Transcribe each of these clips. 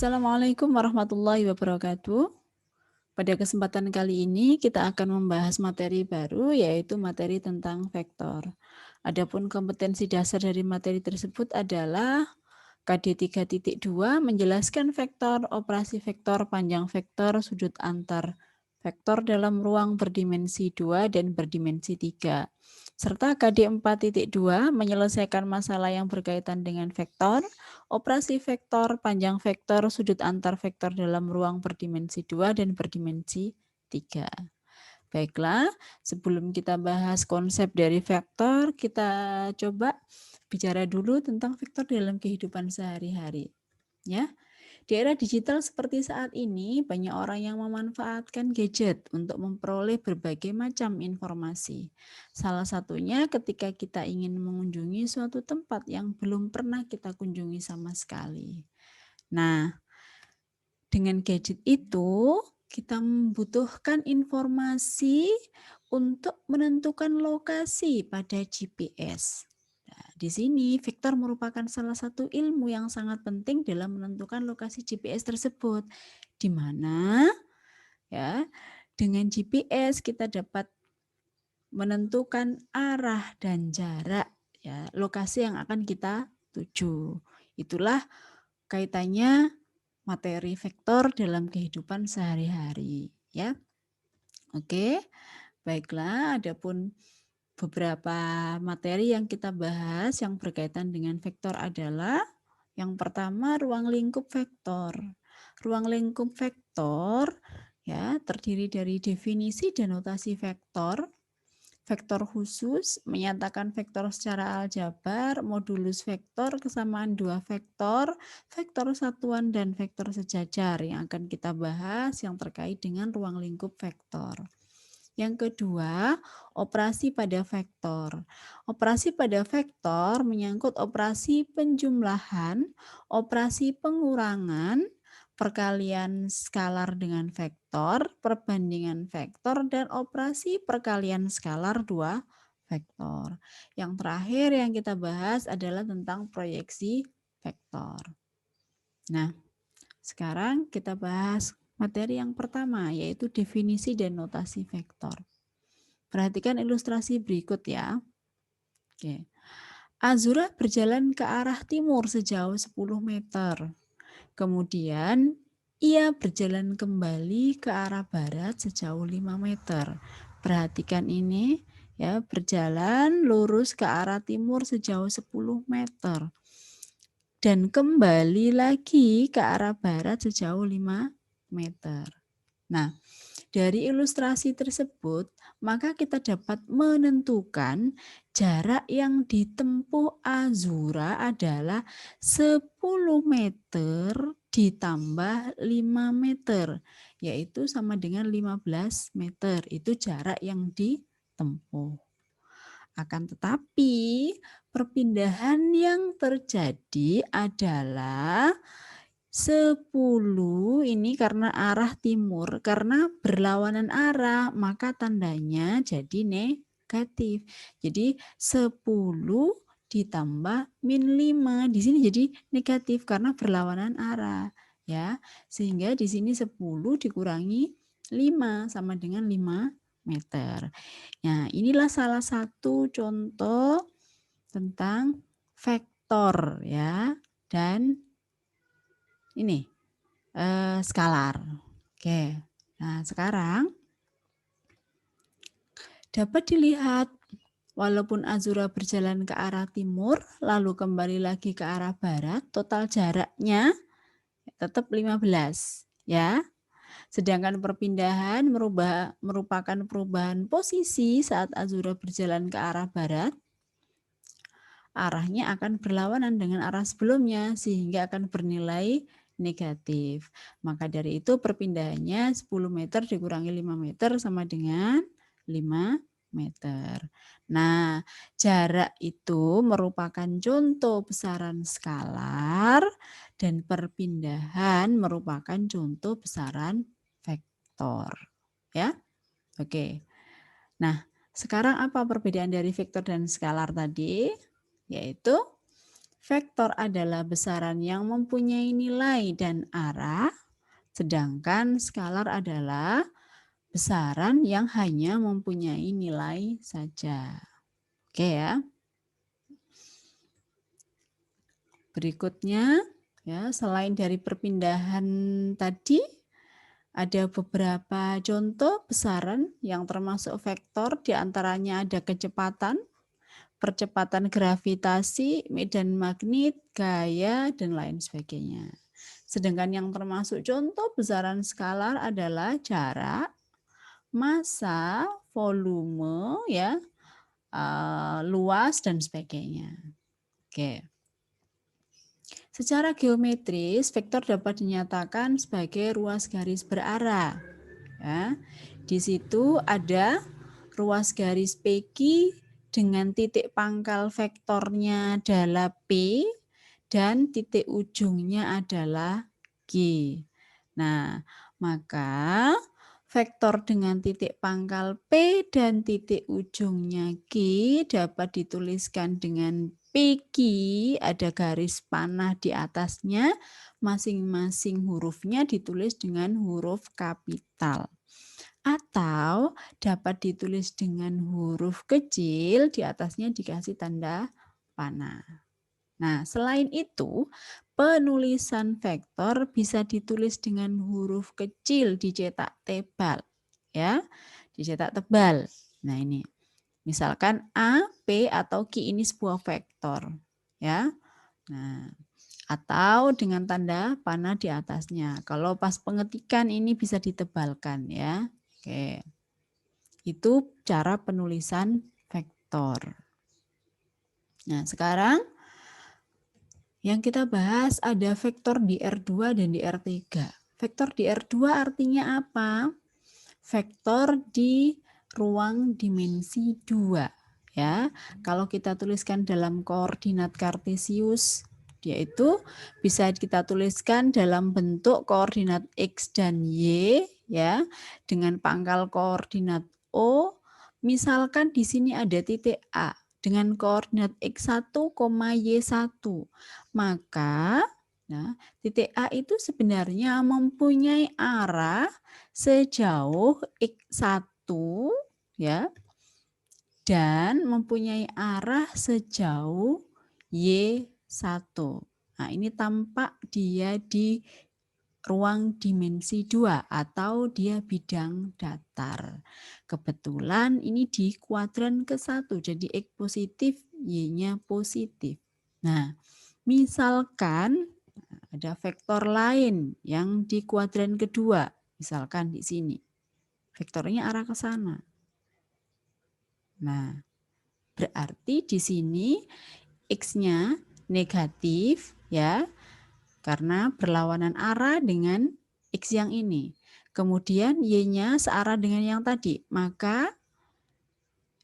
Assalamualaikum warahmatullahi wabarakatuh. Pada kesempatan kali ini kita akan membahas materi baru, yaitu materi tentang vektor. Adapun kompetensi dasar dari materi tersebut adalah KD 3.2 menjelaskan vektor, operasi vektor, panjang vektor, sudut antar vektor dalam ruang berdimensi 2 dan berdimensi 3. Serta KD 4.2 menyelesaikan masalah yang berkaitan dengan vektor, operasi vektor, panjang vektor, sudut antar vektor dalam ruang berdimensi 2 dan berdimensi 3. Baiklah, sebelum kita bahas konsep dari vektor, kita coba bicara dulu tentang vektor dalam kehidupan sehari-hari. Ya, di era digital seperti saat ini, banyak orang yang memanfaatkan gadget untuk memperoleh berbagai macam informasi. Salah satunya ketika kita ingin mengunjungi suatu tempat yang belum pernah kita kunjungi sama sekali. Nah, dengan gadget itu, kita membutuhkan informasi untuk menentukan lokasi pada GPS. Nah, di sini vektor merupakan salah satu ilmu yang sangat penting dalam menentukan lokasi GPS tersebut. Di mana ya, dengan GPS kita dapat menentukan arah dan jarak ya, lokasi yang akan kita tuju. Itulah kaitannya materi vektor dalam kehidupan sehari-hari ya. Oke, baiklah, adapun beberapa materi yang kita bahas yang berkaitan dengan vektor adalah yang pertama ruang lingkup vektor. Ruang lingkup vektor ya terdiri dari definisi dan notasi vektor. Vektor khusus menyatakan vektor secara aljabar, modulus vektor, kesamaan dua vektor, vektor satuan, dan vektor sejajar yang akan kita bahas yang terkait dengan ruang lingkup vektor. Yang kedua, operasi pada vektor. Operasi pada vektor menyangkut operasi penjumlahan, operasi pengurangan, perkalian skalar dengan vektor, perbandingan vektor, dan operasi perkalian skalar dua vektor. Yang terakhir yang kita bahas adalah tentang proyeksi vektor. Nah, sekarang kita bahas materi yang pertama, yaitu definisi dan notasi vektor. Perhatikan ilustrasi berikut ya. Oke. Azura berjalan ke arah timur sejauh 10 meter. Kemudian ia berjalan kembali ke arah barat sejauh 5 meter. Perhatikan ini ya, berjalan lurus ke arah timur sejauh 10 meter. Dan kembali lagi ke arah barat sejauh 5 meter. Nah, dari ilustrasi tersebut, maka kita dapat menentukan jarak yang ditempuh Azura adalah 10 meter ditambah 5 meter, yaitu sama dengan 15 meter. Itu jarak yang ditempuh. Akan tetapi, perpindahan yang terjadi adalah 10 ini karena arah timur, karena berlawanan arah, maka tandanya jadi negatif. Jadi 10 ditambah min 5, di sini jadi negatif karena berlawanan arah. Ya, sehingga di sini 10 dikurangi 5 sama dengan 5 meter. Nah, inilah salah satu contoh tentang vektor ya, dan ini skalar. Oke. Nah, sekarang dapat dilihat walaupun Azura berjalan ke arah timur lalu kembali lagi ke arah barat, total jaraknya tetap 15 ya. Sedangkan perpindahan merupakan perubahan posisi saat Azura berjalan ke arah barat. Arahnya akan berlawanan dengan arah sebelumnya sehingga akan bernilai negatif. Maka dari itu perpindahannya 10 meter dikurangi 5 meter sama dengan 5 meter. Nah, jarak itu merupakan contoh besaran skalar dan perpindahan merupakan contoh besaran vektor. Ya, oke. Nah, sekarang apa perbedaan dari vektor dan skalar tadi? Yaitu Vektor adalah besaran yang mempunyai nilai dan arah, sedangkan skalar adalah besaran yang hanya mempunyai nilai saja. Oke ya. Berikutnya, ya, selain dari perpindahan tadi, ada beberapa contoh besaran yang termasuk vektor, diantaranya ada kecepatan, percepatan gravitasi, medan magnet, gaya, dan lain sebagainya. Sedangkan yang termasuk contoh besaran skalar adalah jarak, massa, volume, ya, luas, dan sebagainya. Oke. Secara geometris, vektor dapat dinyatakan sebagai ruas garis berarah. Ya. Di situ ada ruas garis PQ dengan titik pangkal vektornya adalah P dan titik ujungnya adalah G. Nah, maka vektor dengan titik pangkal P dan titik ujungnya G dapat dituliskan dengan PQ, ada garis panah di atasnya, masing-masing hurufnya ditulis dengan huruf kapital. Atau dapat ditulis dengan huruf kecil, di atasnya dikasih tanda panah. Nah, selain itu, penulisan vektor bisa ditulis dengan huruf kecil dicetak tebal, ya, dicetak tebal. Nah, ini misalkan A, P atau Q ini sebuah vektor, ya. Nah, atau dengan tanda panah di atasnya. Kalau pas pengetikan ini bisa ditebalkan, ya. Oke. Itu cara penulisan vektor. Nah, sekarang yang kita bahas ada vektor di R2 dan di R3. Vektor di R2 artinya apa? Vektor di ruang dimensi 2. Ya, kalau kita tuliskan dalam koordinat kartesius, yaitu bisa kita tuliskan dalam bentuk koordinat X dan Y, ya, dengan pangkal koordinat O. Misalkan di sini ada titik A dengan koordinat X1, Y1. Maka nah, titik A itu sebenarnya mempunyai arah sejauh X1, ya, dan mempunyai arah sejauh Y1. Nah, ini tampak dia di ruang dimensi 2 atau dia bidang datar. Kebetulan ini di kuadran ke-1, jadi X positif, Y-nya positif. Nah, misalkan ada vektor lain yang di kuadran kedua, misalkan di sini. Vektornya arah ke sana. Nah, berarti di sini X-nya negatif, ya, karena berlawanan arah dengan X yang ini. Kemudian Y-nya searah dengan yang tadi, maka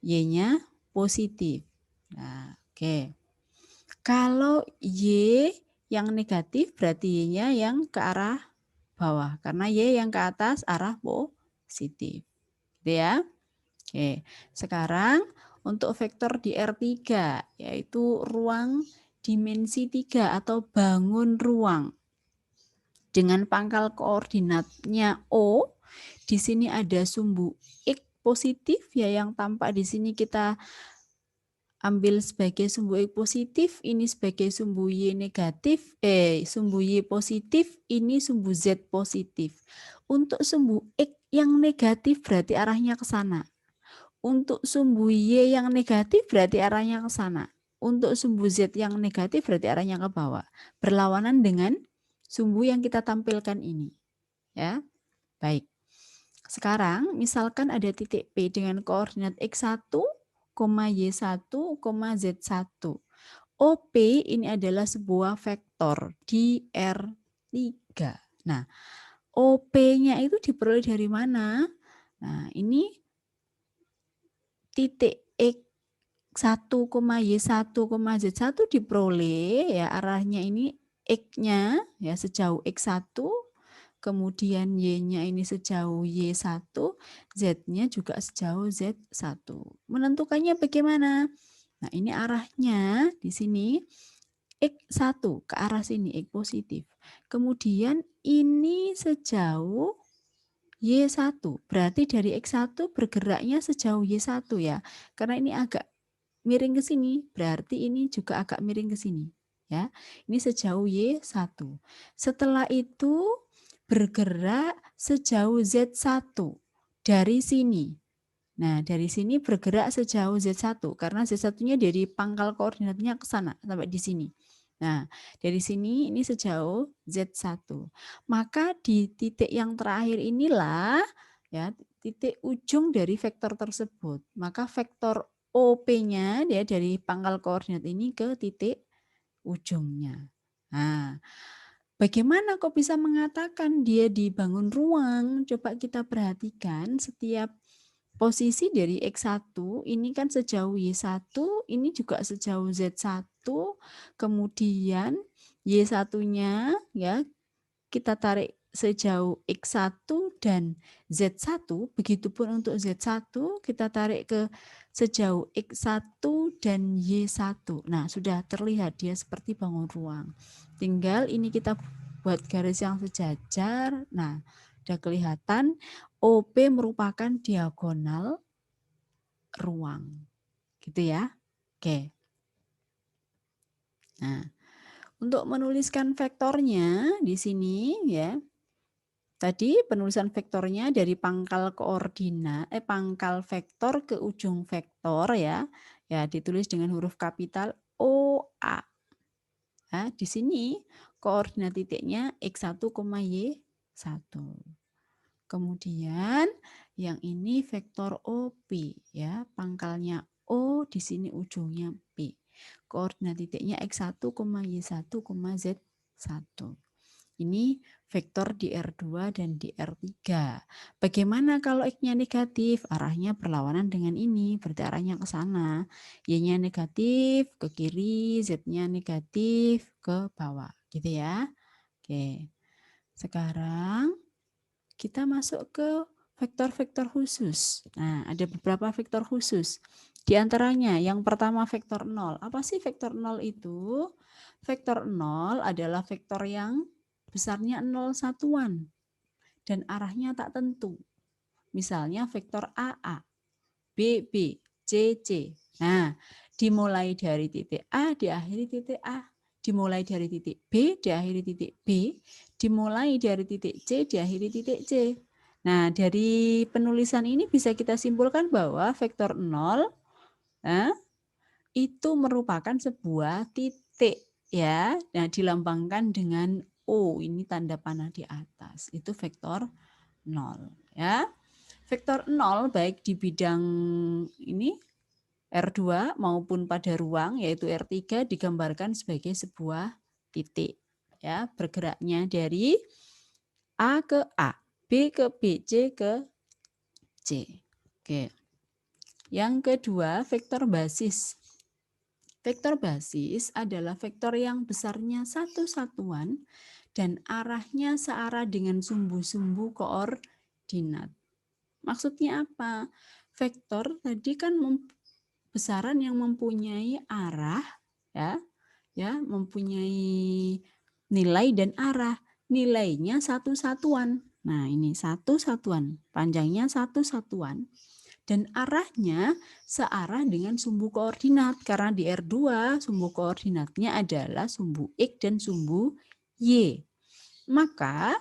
Y-nya positif. Nah, oke. Kalau Y yang negatif berarti Y-nya yang ke arah bawah, karena Y yang ke atas arah positif. Gitu ya. Oke. Sekarang untuk vektor di R3, yaitu ruang dimensi 3 atau bangun ruang. Dengan pangkal koordinatnya O, di sini ada sumbu X positif, ya, yang tampak di sini kita ambil sebagai sumbu X positif, ini sebagai sumbu Y negatif, sumbu Y positif, ini sumbu Z positif. Untuk sumbu X yang negatif berarti arahnya ke sana. Untuk sumbu Y yang negatif berarti arahnya ke sana. Untuk sumbu Z yang negatif berarti arahnya ke bawah. Berlawanan dengan sumbu yang kita tampilkan ini. Ya, baik. Sekarang misalkan ada titik P dengan koordinat X1, Y1, Z1. OP ini adalah sebuah vektor di R3. Nah, OP-nya itu diperoleh dari mana? Nah, ini titik X1, Y1, Z1 diperoleh, ya, arahnya ini X-nya, ya, sejauh X1, kemudian Y-nya ini sejauh Y1, Z-nya juga sejauh Z1. Menentukannya bagaimana? Nah, ini arahnya di sini X1 ke arah sini, X positif. Kemudian ini sejauh Y1. Berarti dari X1 bergeraknya sejauh Y1 ya. Karena ini agak miring ke sini, berarti ini juga agak miring ke sini. Ya, ini sejauh Y1. Setelah itu bergerak sejauh Z1 dari sini. Nah, dari sini bergerak sejauh Z1 karena Z1-nya dari pangkal koordinatnya ke sana sampai di sini. Nah, dari sini ini sejauh Z1. Maka di titik yang terakhir inilah ya titik ujung dari vektor tersebut. Maka vektor OP-nya ya dari pangkal koordinat ini ke titik ujungnya. Nah, bagaimana kok bisa mengatakan dia dibangun ruang? Coba kita perhatikan setiap posisi dari X1 ini kan sejauh Y1, ini juga sejauh Z1, kemudian Y1-nya ya kita tarik sejauh X1 dan Z1, begitupun untuk Z1 kita tarik ke sejauh X1 dan Y1. Nah, sudah terlihat dia seperti bangun ruang. Tinggal ini kita buat garis yang sejajar. Nah, sudah kelihatan OP merupakan diagonal ruang. Gitu ya. Oke. Nah, untuk menuliskan vektornya di sini ya. Tadi penulisan vektornya dari pangkal koordinat pangkal vektor ke ujung vektor ya. Ya, ditulis dengan huruf kapital OA. Nah, di sini koordinat titiknya X1, Y1. Kemudian yang ini vektor OP ya, pangkalnya O di sini ujungnya P. Koordinat titiknya X1, Y1, Z1. Ini vektor di R2 dan di R3. Bagaimana kalau X-nya negatif? Arahnya berlawanan dengan ini, berarti arahnya ke sana. Y-nya negatif ke kiri, Z-nya negatif ke bawah. Gitu ya. Oke. Sekarang kita masuk ke vektor-vektor khusus. Nah, ada beberapa vektor khusus. Di antaranya yang pertama vektor 0. Apa sih vektor 0 itu? Vektor 0 adalah vektor yang besarnya 0 satuan dan arahnya tak tentu. Misalnya vektor AA, BB, CC. Nah, dimulai dari titik A, diakhiri titik A. Dimulai dari titik B, diakhiri titik B. Dimulai dari titik C, diakhiri titik C. Nah, dari penulisan ini bisa kita simpulkan bahwa vektor 0 itu merupakan sebuah titik ya. Nah, dilambangkan dengan O, ini tanda panah di atas. Itu vektor 0 ya. Vektor 0 baik di bidang ini R2 maupun pada ruang yaitu R3 digambarkan sebagai sebuah titik ya, bergeraknya dari A ke A, B ke B, C ke C. Oke. Yang kedua, vektor basis. Vektor basis adalah vektor yang besarnya satu satuan dan arahnya searah dengan sumbu-sumbu koordinat. Maksudnya apa? Vektor tadi kan besaran yang mempunyai arah ya, mempunyai nilai dan arah. Nilainya satu satuan. Nah, ini satu satuan, panjangnya satu satuan. Dan arahnya searah dengan sumbu koordinat. Karena di R2 sumbu koordinatnya adalah sumbu X dan sumbu Y. Maka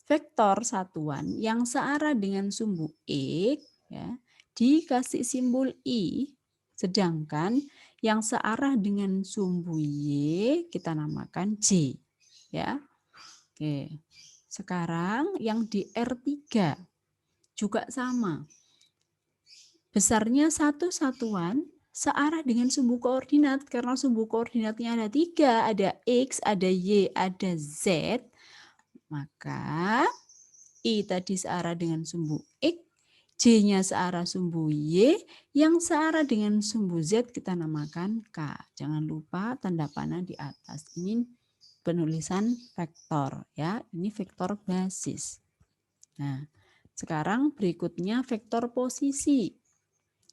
vektor satuan yang searah dengan sumbu X ya, dikasih simbol I. Sedangkan yang searah dengan sumbu Y kita namakan J. Ya. Oke. Sekarang yang di R3 juga sama. Besarnya satu satuan searah dengan sumbu koordinat karena sumbu koordinatnya ada 3, ada X, ada Y, ada Z, maka I tadi searah dengan sumbu X, J-nya searah sumbu Y, yang searah dengan sumbu Z kita namakan K. Jangan lupa tanda panah di atas. Ini penulisan vektor ya, ini vektor basis. Nah, sekarang berikutnya vektor posisi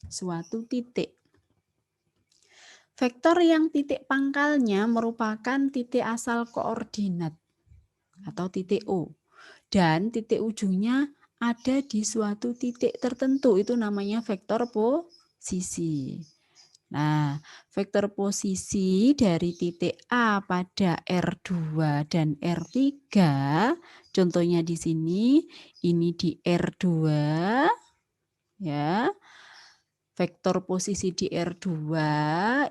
suatu titik. Vektor yang titik pangkalnya merupakan titik asal koordinat atau titik O. Dan titik ujungnya ada di suatu titik tertentu, itu namanya vektor posisi. Nah, vektor posisi dari titik A pada R2 dan R3, contohnya di sini, ini di R2, ya. Vektor posisi di R2,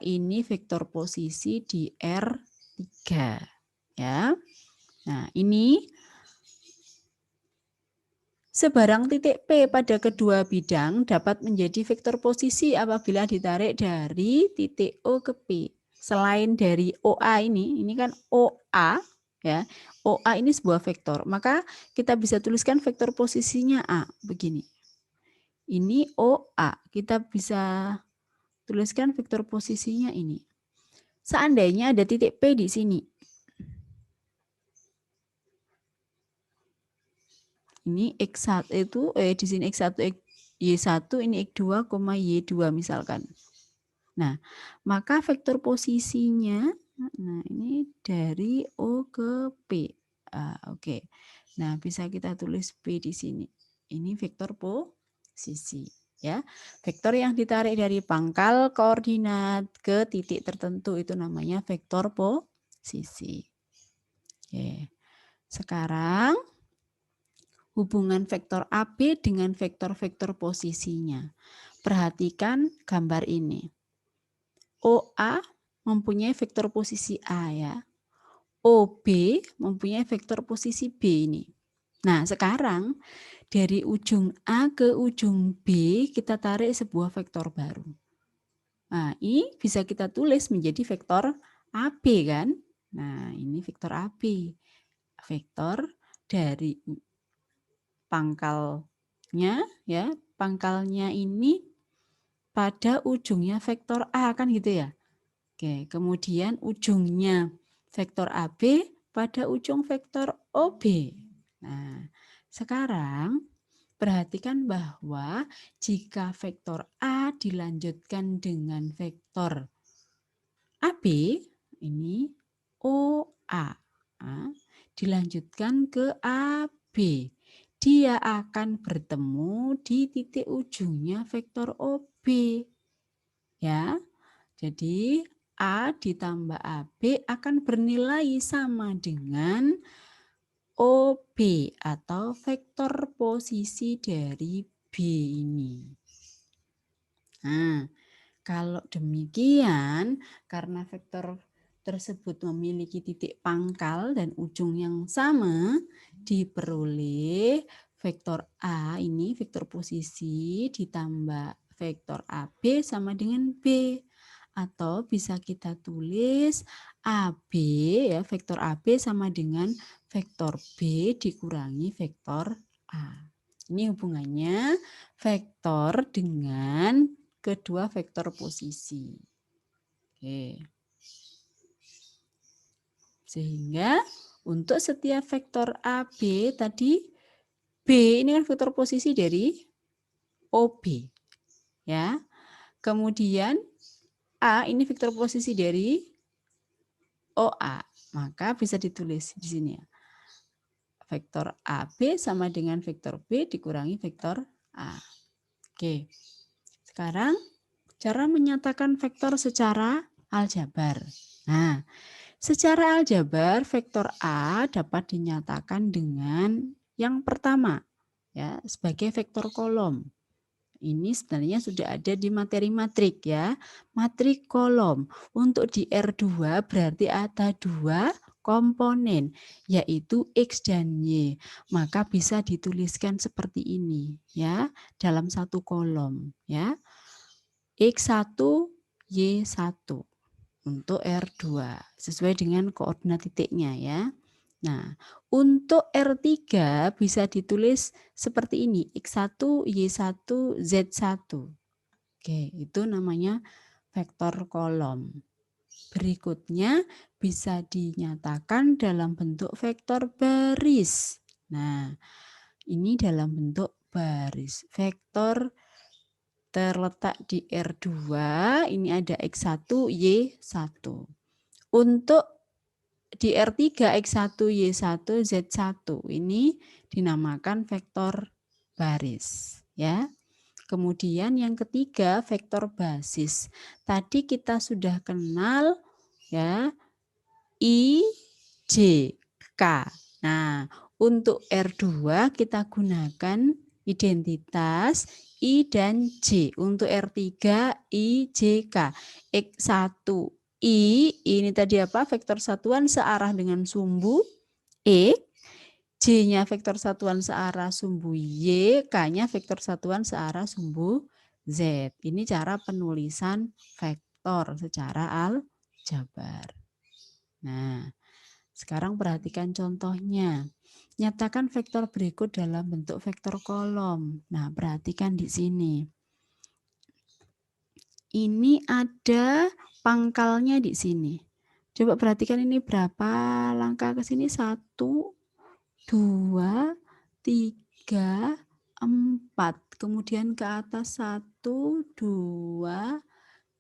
ini vektor posisi di R3, ya. Nah, ini sebarang titik P pada kedua bidang dapat menjadi vektor posisi apabila ditarik dari titik O ke P. Selain dari OA ini kan OA, ya. OA ini sebuah vektor, maka kita bisa tuliskan vektor posisinya A begini. Ini OA, kita bisa tuliskan vektor posisinya ini. Seandainya ada titik P di sini. Ini X1 itu di sini X1 Y1, ini X2, Y2 misalkan. Nah, maka vektor posisinya, nah ini dari O ke P. Oke. Nah, bisa kita tulis P di sini. Ini vektor posisi, ya. Vektor yang ditarik dari pangkal koordinat ke titik tertentu itu namanya vektor posisi. Oke. Sekarang hubungan vektor AB dengan vektor-vektor posisinya. Perhatikan gambar ini. OA mempunyai vektor posisi A, ya. OB mempunyai vektor posisi B ini. Nah, sekarang dari ujung A ke ujung B kita tarik sebuah vektor baru. Nah, ini bisa kita tulis menjadi vektor AB kan? Nah, ini vektor AB. Vektor dari pangkalnya, ya. Pangkalnya ini pada ujungnya vektor A kan gitu ya. Oke, kemudian ujungnya vektor AB pada ujung vektor OB. Nah, sekarang perhatikan bahwa jika vektor A dilanjutkan dengan vektor AB, ini OA, dilanjutkan ke AB, dia akan bertemu di titik ujungnya vektor OB. Ya, jadi A ditambah AB akan bernilai sama dengan OB atau vektor posisi dari B ini. Nah, kalau demikian, karena vektor tersebut memiliki titik pangkal dan ujung yang sama, diperoleh vektor A ini vektor posisi ditambah vektor AB sama dengan B. Atau bisa kita tulis AB, ya, vektor AB sama dengan vektor B dikurangi vektor A. Ini hubungannya vektor dengan kedua vektor posisi. Oke. Sehingga untuk setiap vektor AB tadi, B ini kan vektor posisi dari OB. Ya. Kemudian A ini vektor posisi dari OA. Maka bisa ditulis di sini ya. Vektor AB sama dengan vektor B dikurangi vektor A. Oke. Sekarang cara menyatakan vektor secara aljabar. Nah, secara aljabar vektor A dapat dinyatakan dengan yang pertama, ya, sebagai vektor kolom. Ini sebenarnya sudah ada di materi matrik, ya. Matrik kolom. Untuk di R2 berarti ada dua komponen, yaitu X dan Y. Maka bisa dituliskan seperti ini, ya, dalam satu kolom, ya. X1, Y1 untuk R2 sesuai dengan koordinat titiknya, ya. Nah, untuk R3 bisa ditulis seperti ini, X1, Y1, Z1. Oke, itu namanya vektor kolom. Berikutnya bisa dinyatakan dalam bentuk vektor baris. Nah, ini dalam bentuk baris. Vektor terletak di R2, ini ada X1, Y1. Untuk di R3, X1, Y1, Z1, ini dinamakan vektor baris. Ya. Kemudian yang ketiga, vektor basis. Tadi kita sudah kenal ya I, J, K. Nah, untuk R2 kita gunakan identitas I dan J. Untuk R3 I, J, K. X1 I, ini tadi apa? Vektor satuan searah dengan sumbu X. J-nya vektor satuan searah sumbu Y, K-nya vektor satuan searah sumbu Z. Ini cara penulisan vektor secara aljabar. Nah, sekarang perhatikan contohnya. Nyatakan vektor berikut dalam bentuk vektor kolom. Nah, perhatikan di sini. Ini ada pangkalnya di sini. Coba perhatikan ini berapa langkah ke sini? 1, 2, 3, 4. Kemudian ke atas 1, 2,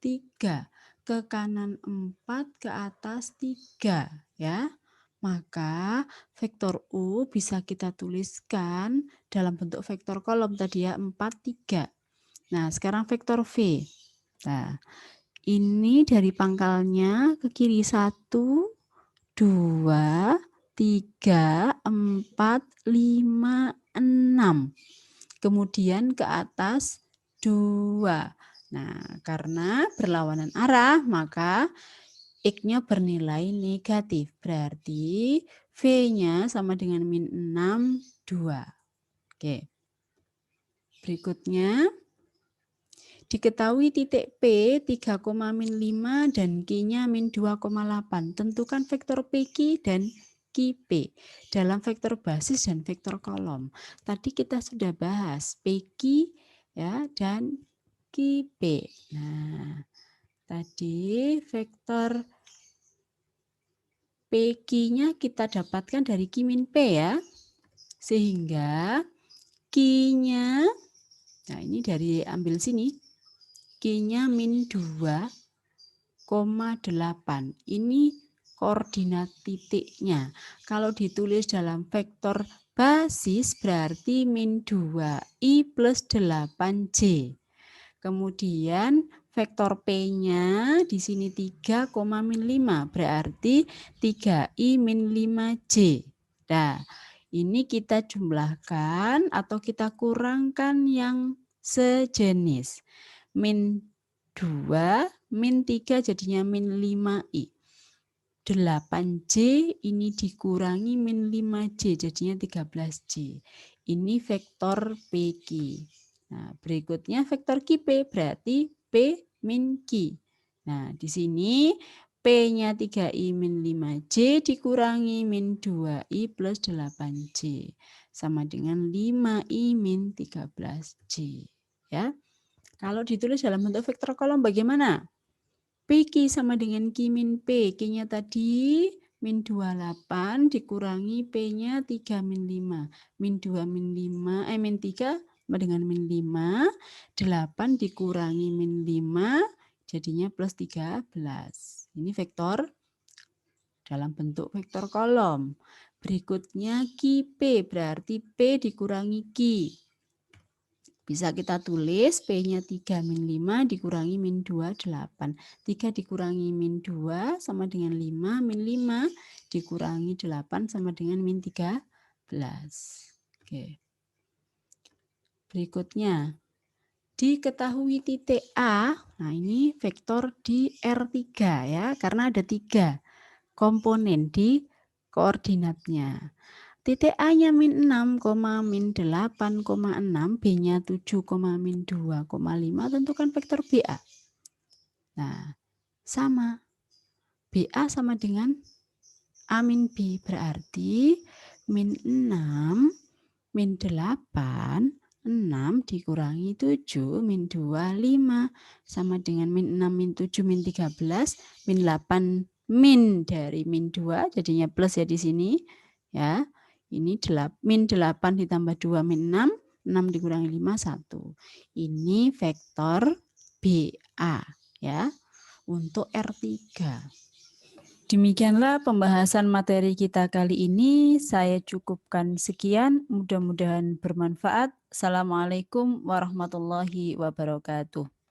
3. Ke kanan 4, ke atas 3. Ya. Maka vektor U bisa kita tuliskan dalam bentuk vektor kolom tadi ya, 4, 3. Nah, sekarang vektor V. Nah, ini dari pangkalnya ke kiri 1, 2, 3, 4, 5, 6. Kemudian ke atas 2. Nah, karena berlawanan arah, maka X-nya bernilai negatif. Berarti V-nya sama dengan min 6, 2. Oke. Berikutnya, diketahui titik P 3,-5 dan Q-nya min 2,8. Tentukan vektor PQ dan QP dalam vektor basis dan vektor kolom. Tadi kita sudah bahas PQ ya dan QP. Nah, tadi vektor PQ-nya kita dapatkan dari Q min P ya. Sehingga Q-nya, nah ini dari ambil sini, Q-nya min 2,8. Ini koordinat titiknya. Kalau ditulis dalam vektor basis berarti min 2i plus 8j. Kemudian vektor P-nya di sini 3, min 5 berarti 3i min 5j. Nah, ini kita jumlahkan atau kita kurangkan yang sejenis. Min 2, min 3 jadinya min 5i. 8j ini dikurangi min 5j jadinya 13j. Ini vektor PQ. Nah, berikutnya vektor QP berarti P min Q. Nah, di sini P-nya 3i min 5j dikurangi min 2i plus 8j. Sama dengan 5i min 13j. Ya. Kalau ditulis dalam bentuk vektor kolom bagaimana? PQ sama dengan Q min P. Q-nya tadi min 28 dikurangi P-nya 3 min 5. Min 2 min 5, min 3 sama dengan min 5. 8 dikurangi min 5 jadinya plus 13. Ini vektor dalam bentuk vektor kolom. Berikutnya QP berarti P dikurangi Q. Bisa kita tulis P-nya 3 min 5 dikurangi min 2, 8. 3 dikurangi min 2 sama dengan 5, min 5 dikurangi 8 sama dengan min 13. Oke. Berikutnya, diketahui titik A, nah ini vektor di R3 ya, karena ada 3 komponen di koordinatnya. Titik A-nya min 6, min 8,6, B-nya 7, min 2,5, tentukan vektor BA. Nah, sama. BA sama dengan A min B, berarti min 6, min 8, 6 dikurangi 7, min 2, 5, sama dengan min 6, min 7, min 13, min 8, min dari min 2, jadinya plus ya di sini. Ya. Ini min 8 ditambah 2 min 6 6 dikurangi 5, 1. Ini vektor BA ya, untuk R3. Demikianlah pembahasan materi kita kali ini. Saya cukupkan sekian, mudah-mudahan bermanfaat. Assalamualaikum warahmatullahi wabarakatuh.